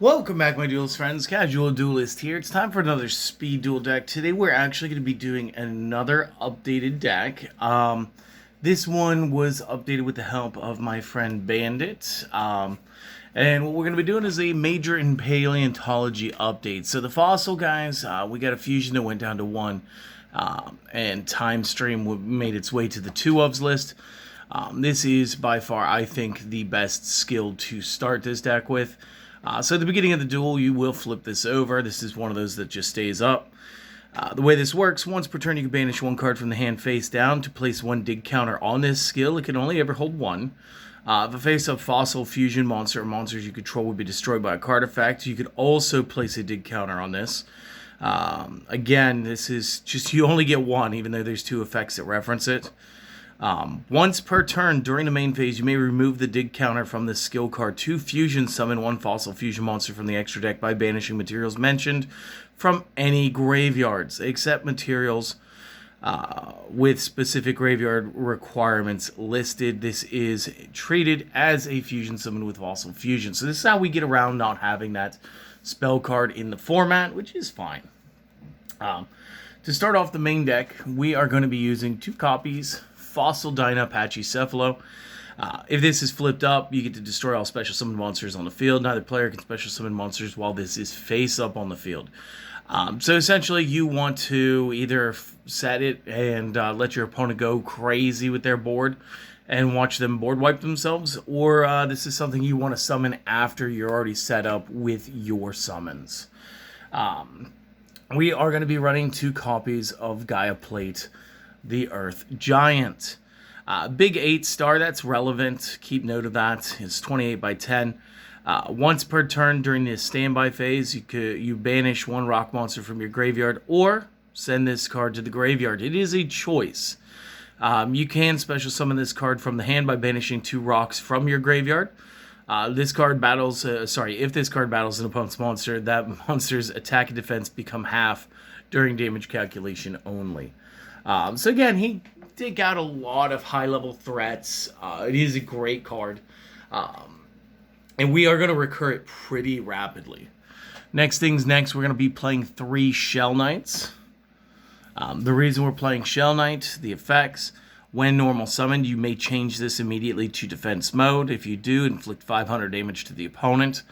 Welcome back, my Duelist friends. Casual Duelist here. It's time for another speed duel deck. Today we're actually going to be doing another updated deck. This one was updated with the help of my friend Bandit. And what we're going to be doing is a major in paleontology update. So the fossil guys, we got a fusion that went down to 1. And Time Stream made its way to the 2-ofs list. This is by far, I think, the best skill to start this deck with. So at the beginning of the duel, you will flip this over. This is one of those that just stays up. The way this works, once per turn you can banish one card from the hand face down to place one dig counter on this skill. It can only ever hold one. If a face-up fossil, fusion monster, or monsters you control would be destroyed by a card effect, you could also place a dig counter on this. Again, this is just, you only get one, even though there's 2 effects that reference it. Once per turn during the main phase, you may remove the dig counter from this skill card to fusion summon one fossil fusion monster from the extra deck by banishing materials mentioned from any graveyards, except materials with specific graveyard requirements listed. This is treated as a fusion summon with fossil fusion. So this is how we get around not having that spell card in the format, which is fine. To start off the main deck, we are going to be using 2 copies Fossil Dyna Pachycephalo. If this is flipped up, you get to destroy all special summon monsters on the field. Neither player can special summon monsters while this is face up on the field. So essentially, you want to either set it and let your opponent go crazy with their board and watch them board wipe themselves, or this is something you want to summon after you're already set up with your summons. We are going to be running 2 copies of Gaia Plate, the Earth Giant. Big 8-star, that's relevant. Keep note of that. It's 28 by 10. Once per turn during the standby phase, you banish 1 rock monster from your graveyard or send this card to the graveyard. It is a choice. You can special summon this card from the hand by banishing 2 rocks from your graveyard. If this card battles an opponent's monster, that monster's attack and defense become half during damage calculation only. So again, he take out a lot of high-level threats. It is a great card. And we are going to recur it pretty rapidly. Next, we're going to be playing 3 Shell Knights. The reason we're playing Shell Knight, the effects: when normal summoned, you may change this immediately to defense mode. If you do, inflict 500 damage to the opponent.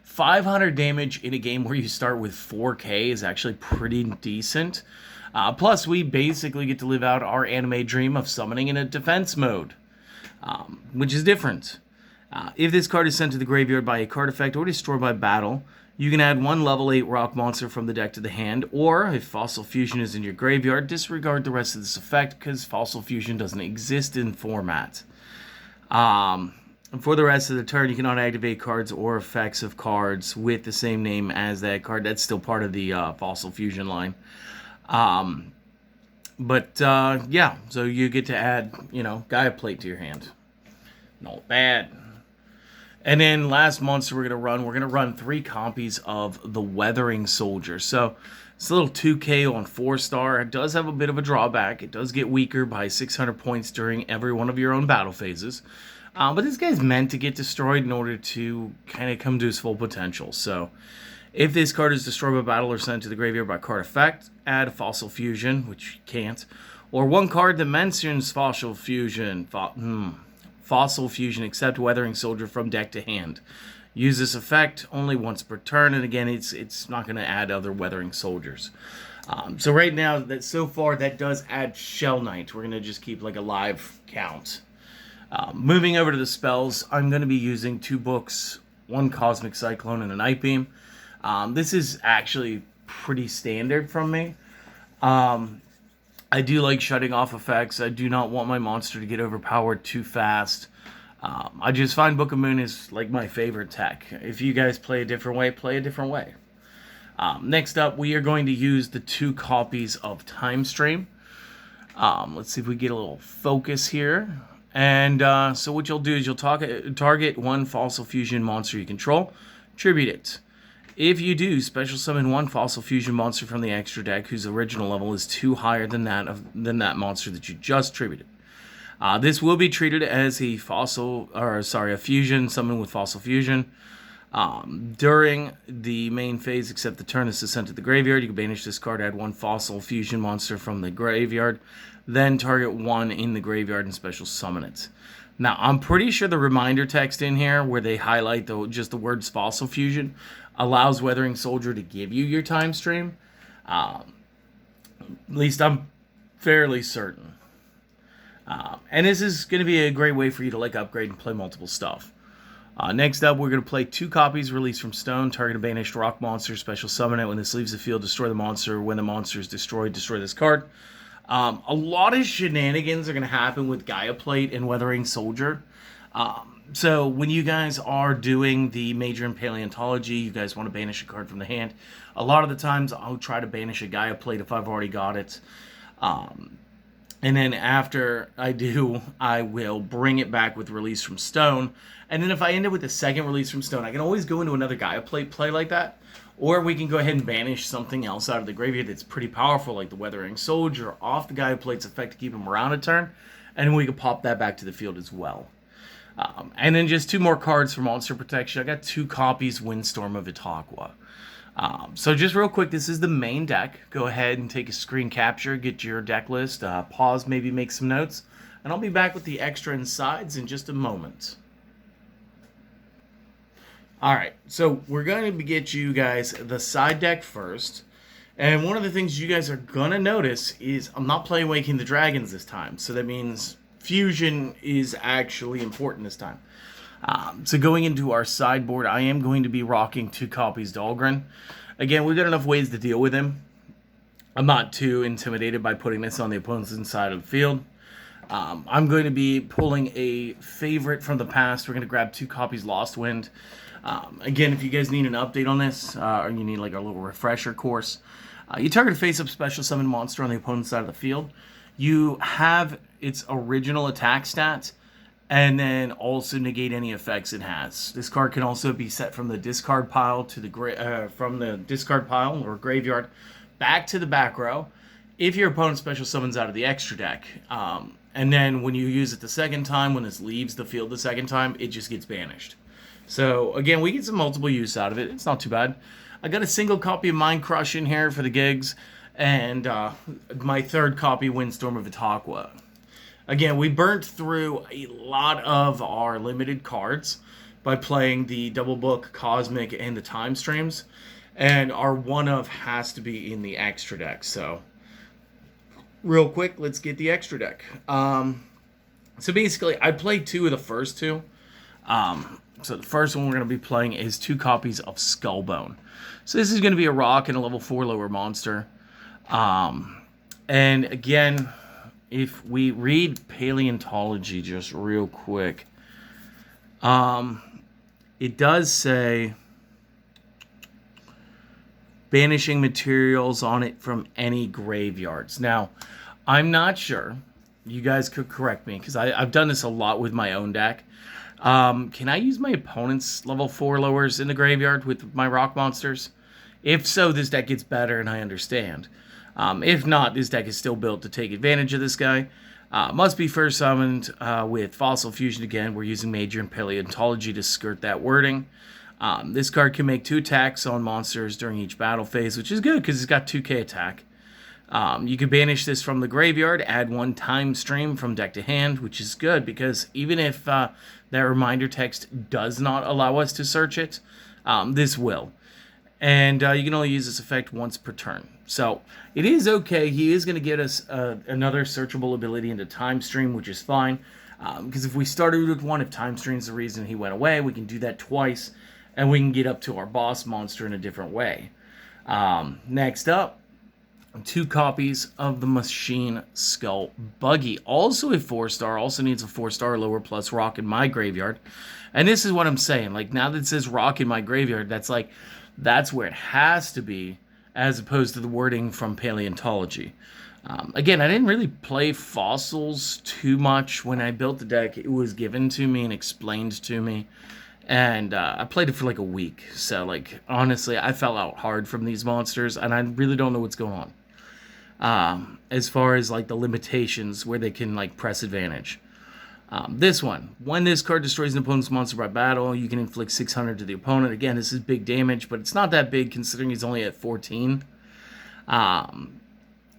500 damage in a game where you start with 4k is actually pretty decent. Plus, we basically get to live out our anime dream of summoning in a defense mode, which is different. If this card is sent to the graveyard by a card effect or destroyed by battle, you can add 1 level 8 rock monster from the deck to the hand, or if Fossil Fusion is in your graveyard, disregard the rest of this effect because Fossil Fusion doesn't exist in format. For the rest of the turn, you cannot activate cards or effects of cards with the same name as that card. That's still part of the Fossil Fusion line. Yeah, so you get to add, Gaia Plate to your hand. Not bad. And then last monster we're going to run 3 copies of the Weathering Soldier. So it's a little 2k on 4-star. It does have a bit of a drawback. It does get weaker by 600 points during every one of your own battle phases. But this guy's meant to get destroyed in order to kind of come to his full potential. So if this card is destroyed by battle or sent to the graveyard by card effect, add a Fossil Fusion, which you can't, or 1 card that mentions Fossil Fusion, except Weathering Soldier from deck to hand. Use this effect only once per turn, and again, it's not going to add other Weathering Soldiers. So right now, so far, that does add Shell Knight. We're going to just keep like a live count. Moving over to the spells, I'm going to be using 2 books, 1 Cosmic Cyclone and a Night Beam. This is actually pretty standard from me. I do like shutting off effects. I do not want my monster to get overpowered too fast. I just find Book of Moon is like my favorite tech. If you guys play a different way, play a different way. Next up, we are going to use the 2 copies of Time Stream. Let's see if we get a little focus here. And so what you'll do is you'll target 1 Fossil Fusion monster you control, tribute it. If you do, special summon 1 Fossil Fusion monster from the extra deck whose original level is 2 higher than that monster that you just tributed. This will be treated as a fusion summon with Fossil Fusion. During the main phase, except the turn this is sent to the graveyard, you can banish this card, add 1 fossil fusion monster from the graveyard, then target 1 in the graveyard and special summon it. Now, I'm pretty sure the reminder text in here, where they highlight just the words fossil fusion, allows Weathering Soldier to give you your time stream. At least I'm fairly certain. And this is going to be a great way for you to like upgrade and play multiple stuff. Next up, we're going to play 2 copies released from Stone. Target a banished rock monster, special summon it. When this leaves the field, destroy the monster. When the monster is destroyed, destroy this card. A lot of shenanigans are going to happen with Gaia Plate and Weathering Soldier. So when you guys are doing the Major in Paleontology, you guys want to banish a card from the hand. A lot of the times, I'll try to banish a Gaia Plate if I've already got it. And then after I do, I will bring it back with release from Stone. And then if I end up with a second release from Stone, I can always go into another Gaia Plate play like that. Or we can go ahead and banish something else out of the graveyard that's pretty powerful, like the Weathering Soldier, off the Gaia Plate's effect to keep him around a turn. And we can pop that back to the field as well. And then just 2 more cards for Monster Protection. I got 2 copies Windstorm of Itaqua. So just real quick, this is the main deck. Go ahead and take a screen capture, get your deck list, pause, maybe make some notes, and I'll be back with the extra and sides in just a moment. Alright, so we're going to get you guys the side deck first. And one of the things you guys are going to notice is I'm not playing Waking the Dragons this time. So that means Fusion is actually important this time. So going into our sideboard, I am going to be rocking 2 copies Dahlgren. Again, we've got enough ways to deal with him. I'm not too intimidated by putting this on the opponent's side of the field. I'm going to be pulling a favorite from the past. We're going to grab 2 copies Lost Wind. Again, if you guys need an update on this, or you need like a little refresher course, you target a face-up special summon monster on the opponent's side of the field. You have its original attack stats, and then also negate any effects it has. This card can also be set from the discard pile to the discard pile or graveyard back to the back row if your opponent special summons out of the extra deck. And then when you use it the second time, when this leaves the field the second time, it just gets banished. So again, we get some multiple use out of it. It's not too bad. I got a single copy of Mind Crush in here for the gigs, and my 3rd copy, Windstorm of Itaqua. Again, we burnt through a lot of our limited cards by playing the Double Book, Cosmic, and the Time Streams. And our one-of has to be in the extra deck. So, real quick, let's get the extra deck. So basically, I played 2 of the first 2. So the first one we're going to be playing is 2 copies of Skullbone. So this is going to be a rock and a level 4 lower monster. And again, if we read Paleontology just real quick, it does say banishing materials on it from any graveyards. Now, I'm not sure. You guys could correct me, because I've done this a lot with my own deck. Can I use my opponent's level 4 lowers in the graveyard with my rock monsters? If so, this deck gets better, and I understand. If not, this deck is still built to take advantage of this guy. Must be first summoned with Fossil Fusion again. We're using Major in Paleontology to skirt that wording. This card can make 2 attacks on monsters during each battle phase, which is good because it's got 2k attack. You can banish this from the graveyard, add 1 time stream from deck to hand, which is good because even if that reminder text does not allow us to search it, this will. And you can only use this effect once per turn. So it is okay. He is going to get us another searchable ability into Time Stream, which is fine. Because if we started with 1, if Time Stream's the reason he went away, we can do that twice. And we can get up to our boss monster in a different way. Next up, 2 copies of the Machine Skull Buggy. Also a 4-star. Also needs a 4-star lower plus rock in my graveyard. And this is what I'm saying. Like, now that it says rock in my graveyard, that's where it has to be, as opposed to the wording from Paleontology. Again, I didn't really play fossils too much when I built the deck. It was given to me and explained to me. And I played it for like a week. So, like, honestly, I fell out hard from these monsters. And I really don't know what's going on. As far as, like, the limitations where they can, like, press advantage. This one, when this card destroys an opponent's monster by battle, you can inflict 600 to the opponent. Again, this is big damage, but it's not that big considering he's only at 14.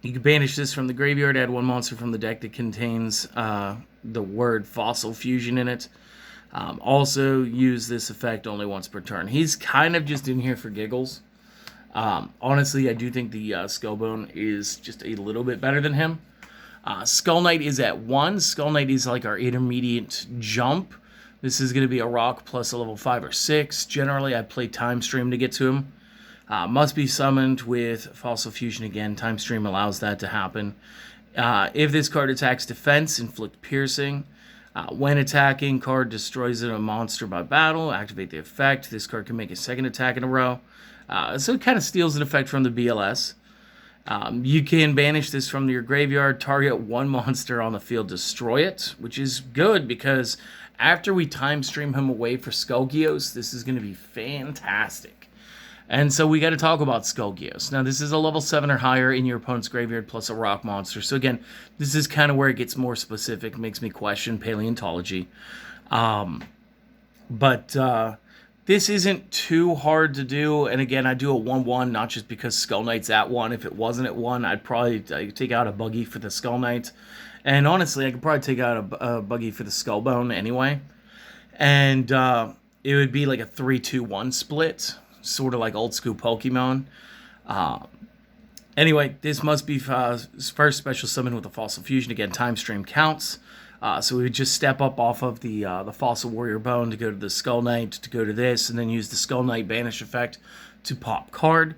You can banish this from the graveyard, add one monster from the deck that contains the word Fossil Fusion in it. Also, use this effect only once per turn. He's kind of just in here for giggles. Honestly, I do think the Skullbone is just a little bit better than him. Skull Knight is at 1. Skull Knight is like our intermediate jump. This is going to be a rock plus a level 5 or 6. Generally, I play Time Stream to get to him. Must be summoned with Fossil Fusion again. Time Stream allows that to happen. If this card attacks defense, inflict piercing. When attacking, card destroys a monster by battle. Activate the effect. This card can make a second attack in a row. So it kind of steals an effect from the BLS. You can banish this from your graveyard, target one monster on the field, destroy it, which is good because after we time stream him away for Skullgios, this is going to be fantastic. And so we got to talk about Skullgios. Now, this is a level 7 or higher in your opponent's graveyard plus a rock monster. So again, this is kind of where it gets more specific, makes me question paleontology. This isn't too hard to do, and again, I do a 1-1, not just because Skull Knight's at 1. If it wasn't at 1, I'd probably take out a buggy for the Skull Knight. And honestly, I could probably take out a buggy for the Skullbone anyway. And it would be like a 3-2-1 split, sort of like old school Pokemon. Anyway, this must be first special summon with a Fossil Fusion. Again, Time Stream counts. So we would just step up off of the Fossil Warrior Bone to go to the Skull Knight, to go to this, and then use the Skull Knight Banish effect to pop card.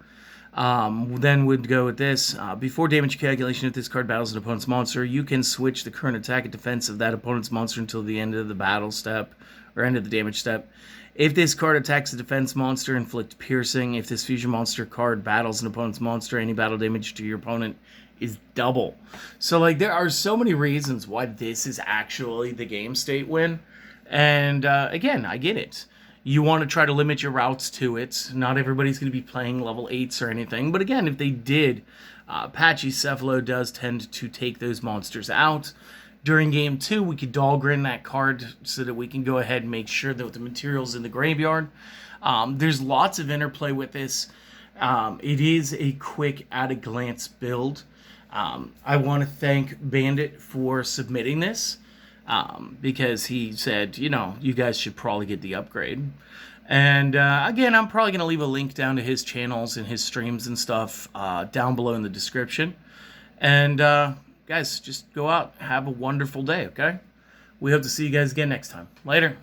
Then we'd go with this. Before damage calculation, if this card battles an opponent's monster, you can switch the current attack and defense of that opponent's monster until the end of the battle step, or end of the damage step. If this card attacks a defense monster, inflict piercing. If this fusion monster card battles an opponent's monster, any battle damage to your opponent is double. So like there are so many reasons why this is actually the game state win. And again, I get it. You want to try to limit your routes to it. Not everybody's going to be playing level 8s or anything. But again, if they did, Pachycephalo does tend to take those monsters out. During game 2, we could Dahlgren that card so that we can go ahead and make sure that the material's in the graveyard. There's lots of interplay with this. It is a quick at-a-glance build. I want to thank Bandit for submitting this because he said, you know, you guys should probably get the upgrade. And again, I'm probably going to leave a link down to his channels and his streams and stuff down below in the description. And guys, just go out, have a wonderful day, okay? We hope to see you guys again next time. Later.